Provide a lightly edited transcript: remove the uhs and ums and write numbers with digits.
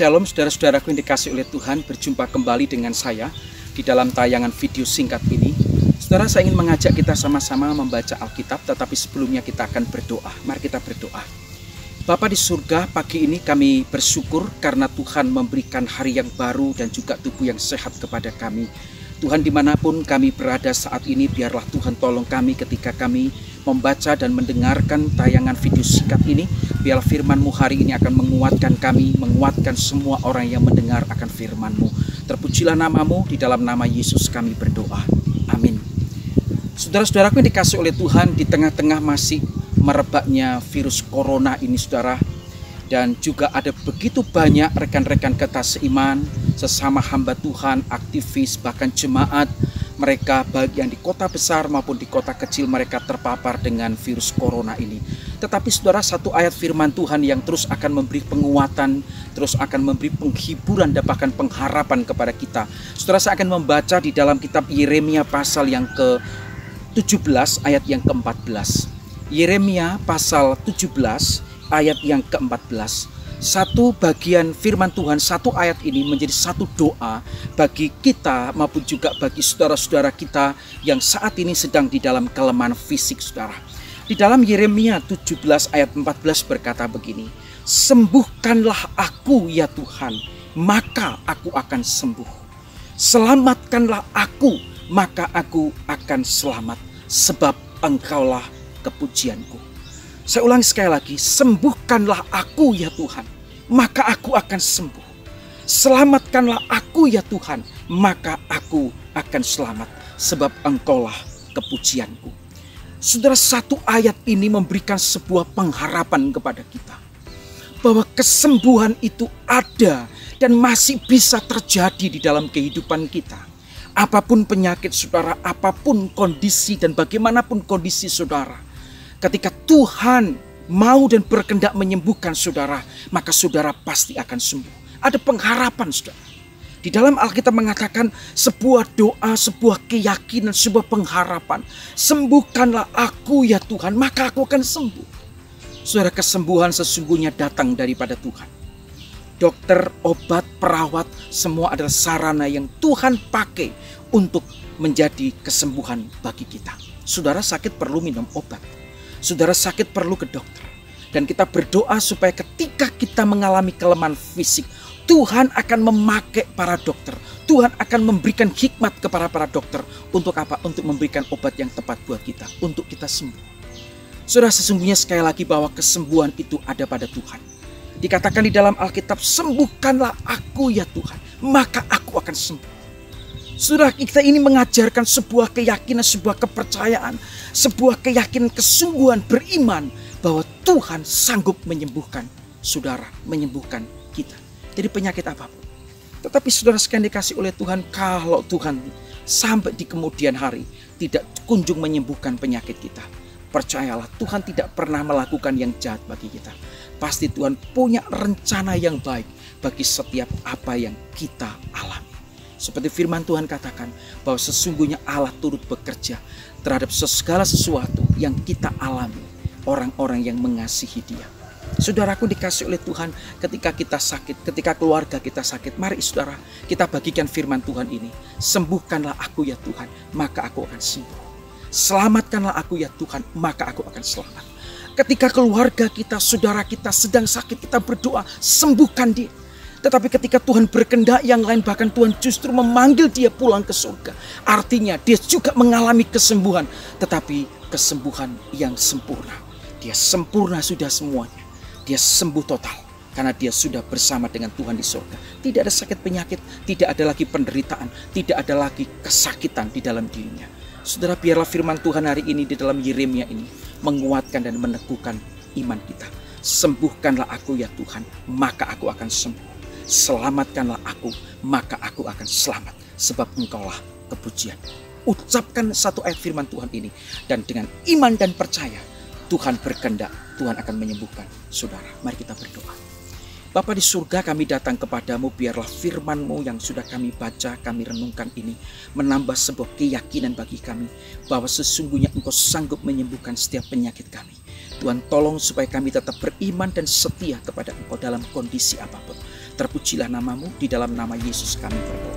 Shalom saudara-saudaraku yang dikasih oleh Tuhan, berjumpa kembali dengan saya di dalam tayangan video singkat ini. Saudara, saya ingin mengajak kita sama-sama membaca Alkitab, tetapi sebelumnya kita akan berdoa. Mari kita berdoa. Bapa di surga, pagi ini kami bersyukur karena Tuhan memberikan hari yang baru dan juga tubuh yang sehat kepada kami. Tuhan, dimanapun kami berada saat ini, biarlah Tuhan tolong kami ketika kami membaca dan mendengarkan tayangan video singkat ini. Biarlah firman-Mu hari ini akan menguatkan kami, menguatkan semua orang yang mendengar akan firman-Mu. Terpujilah nama-Mu, di dalam nama Yesus kami berdoa. Amin. Saudara-saudaraku yang dikasih oleh Tuhan, di tengah-tengah masih merebaknya virus corona ini, saudara, dan juga ada begitu banyak rekan-rekan kita seiman, sesama hamba Tuhan, aktivis, bahkan jemaat, mereka baik yang di kota besar maupun di kota kecil, mereka terpapar dengan virus corona ini. Tetapi saudara, satu ayat firman Tuhan yang terus akan memberi penguatan, terus akan memberi penghiburan dan bahkan pengharapan kepada kita. Saudara, saya akan membaca di dalam kitab Yeremia pasal yang ke-17 ayat yang ke-14. Yeremia pasal 17 ayat yang ke-14. Satu bagian firman Tuhan, satu ayat ini menjadi satu doa bagi kita maupun juga bagi saudara-saudara kita yang saat ini sedang di dalam kelemahan fisik, saudara. Di dalam Yeremia 17 ayat 14 berkata begini, "Sembuhkanlah aku ya Tuhan, maka aku akan sembuh. Selamatkanlah aku, maka aku akan selamat, sebab Engkaulah kepujianku." Saya ulangi sekali lagi, sembuhkanlah aku ya Tuhan, maka aku akan sembuh. Selamatkanlah aku ya Tuhan, maka aku akan selamat, sebab Engkaulah kepujianku. Saudara, satu ayat ini memberikan sebuah pengharapan kepada kita, bahwa kesembuhan itu ada dan masih bisa terjadi di dalam kehidupan kita. Apapun penyakit saudara, apapun kondisi dan bagaimanapun kondisi saudara, ketika Tuhan mau dan berkehendak menyembuhkan saudara, maka saudara pasti akan sembuh. Ada pengharapan, saudara. Di dalam Alkitab mengatakan sebuah doa, sebuah keyakinan, sebuah pengharapan. Sembuhkanlah aku ya Tuhan, maka aku akan sembuh. Saudara, kesembuhan sesungguhnya datang daripada Tuhan. Dokter, obat, perawat, semua adalah sarana yang Tuhan pakai untuk menjadi kesembuhan bagi kita. Saudara sakit perlu minum obat. Saudara sakit perlu ke dokter. Dan kita berdoa supaya ketika kita mengalami kelemahan fisik, Tuhan akan memakai para dokter. Tuhan akan memberikan hikmat kepada para dokter. Untuk apa? Untuk memberikan obat yang tepat buat kita, untuk kita sembuh. Saudara, sesungguhnya sekali lagi bahwa kesembuhan itu ada pada Tuhan. Dikatakan di dalam Alkitab, sembuhkanlah aku ya Tuhan, maka aku akan sembuh. Saudara, kita ini mengajarkan sebuah keyakinan, sebuah kepercayaan, sebuah keyakinan kesungguhan beriman bahwa Tuhan sanggup menyembuhkan saudara, menyembuhkan kita dari penyakit apapun. Tetapi saudara sekalian dikasih oleh Tuhan, kalau Tuhan sampai di kemudian hari tidak kunjung menyembuhkan penyakit kita, percayalah Tuhan tidak pernah melakukan yang jahat bagi kita. Pasti Tuhan punya rencana yang baik bagi setiap apa yang kita alami. Seperti firman Tuhan katakan bahwa sesungguhnya Allah turut bekerja terhadap segala sesuatu yang kita alami, orang-orang yang mengasihi Dia. Saudaraku dikasih oleh Tuhan, ketika kita sakit, ketika keluarga kita sakit, mari saudara kita bagikan firman Tuhan ini. Sembuhkanlah aku ya Tuhan, maka aku akan sembuh. Selamatkanlah aku ya Tuhan, maka aku akan selamat. Ketika keluarga kita, saudara kita sedang sakit, kita berdoa, sembuhkan dia. Tetapi ketika Tuhan berkehendak yang lain, bahkan Tuhan justru memanggil dia pulang ke surga. Artinya dia juga mengalami kesembuhan, tetapi kesembuhan yang sempurna. Dia sempurna sudah semuanya. Dia sembuh total karena dia sudah bersama dengan Tuhan di surga. Tidak ada sakit penyakit, tidak ada lagi penderitaan, tidak ada lagi kesakitan di dalam dirinya. Saudara, biarlah firman Tuhan hari ini di dalam Yeremia ini menguatkan dan meneguhkan iman kita. Sembuhkanlah aku ya Tuhan, maka aku akan sembuh. Selamatkanlah aku, maka aku akan selamat, sebab Engkaulah kepujian. Ucapkan satu ayat firman Tuhan ini, dan dengan iman dan percaya Tuhan berkehendak, Tuhan akan menyembuhkan saudara. Mari kita berdoa. Bapa di surga, kami datang kepadamu, biarlah firman-Mu yang sudah kami baca, kami renungkan ini menambah sebuah keyakinan bagi kami bahwa sesungguhnya Engkau sanggup menyembuhkan setiap penyakit kami. Tuhan, tolong supaya kami tetap beriman dan setia kepada Engkau dalam kondisi apapun. Terpujilah namamu, di dalam nama Yesus kami berdoa.